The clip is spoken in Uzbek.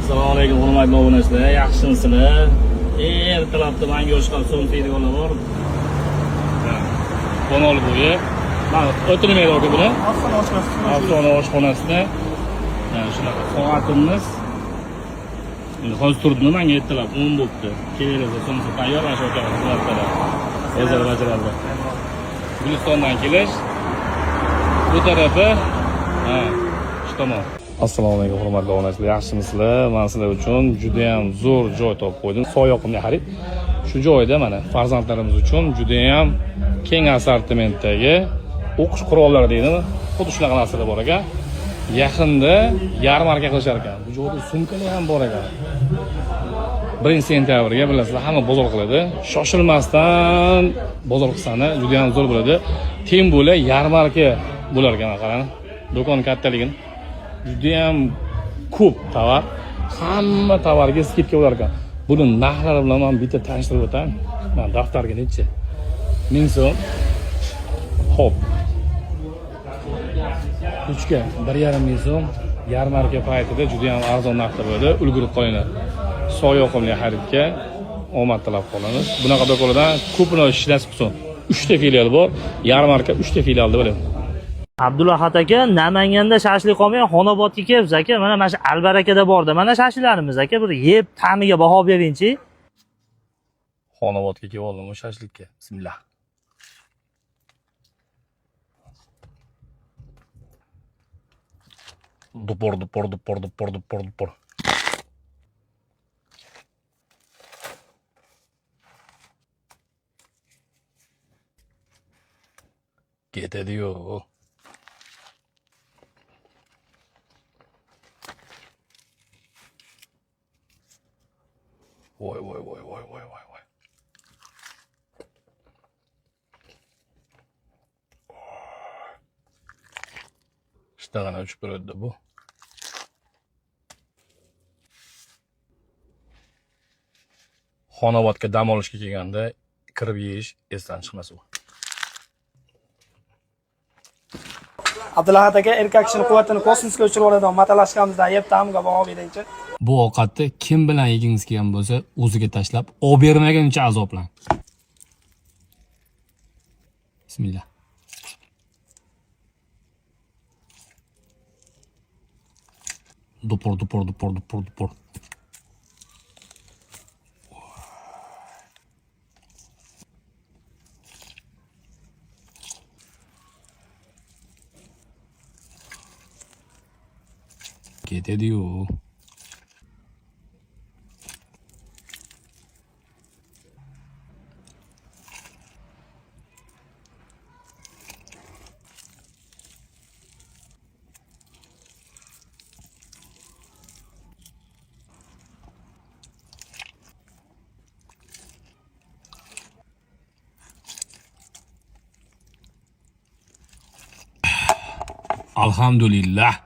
Assalomu alaykum hurmatli obunachilar, yaxshimisizlar? Ertalabda menga oshqan so'm videolar bor. Kanal bo'yi. Mana o'tirmaydi aka buni. Afsona oshxonasida. Shunaqa soatimiz. Endi hozir turibdi, menga ertalab 10 bo'pti. Kelinglar, so'msa tayyor mana shu aka xizmatlar. O'zlari bajaradi. Gulistondan kelish. Bu tarafi shu tomon. Assalomu alaykum hurmatli obunachilar, yaxshimisizlar? Men sizlar uchun juda ham zo'r joy topib qo'ydim. Soyoqimli xarid. Shu joyda mana farzandlarimiz uchun juda ham keng assortimentdagi o'qish qurollari deydimi? Xuddi shunaqa narsalar bor ekan. Yaqinda yarmarka qilishar ekan. Bu joyda sumkalar ham bor ekan. 1-sentyabrga bilasizlar, hamma bozor qiladi. Shoshilmasdan bozor qilsani juda ham zo'r bo'ladi. Tem bo'la yarmarka bo'lar ekan, qarang. Do'kon kattaligini. Juda ham ko'p tovar, hamma tovarga skidka bo'lar ekan. Buni narxlari bilan men bitta tanishtirib o'taman. Men daftarga necha? 1000 so'm. Xo'p. 3ga 1,5 so'm. Yarmarka paytida juda ham arzon narxda bo'ladi. Ulgurib qolinglar. Soyoqimli xaridga omad tilab qolamiz. Bunaqa do'konlardan ko'pini ishlashib qilsin. 3 ta filial bor. Yarmarka 3 ta filialda bo'ladi. Abdulahad aka, Namanganda shashlik qolmay Xonobodga kelibsiz aka. Mana shu Albarakada borda. Mana shashliklarimiz aka, bir yeb ta'miga baho bering-chi. Xonobodga kelib oldim o shashlikka. Bismillah. Dupor. Ketadi-yu. Voy. Ishtag'ini uchib turadi bu. Xonobodga dam olishga kelganda kirib yeyish esdan chiqmas u. Abdulahad aka, erkak kishining quvvatini kosmosga uchirib oladigan matalashkamizdan yeb ta'miga baho beringchi. Bu ovqatni kim bilan yegingiz kelgan bo'lsa, o'ziga tashlab, olib bermaguncha azoblan. Bismillah. Dupor. Ketadi-yu. Alhamdulillah.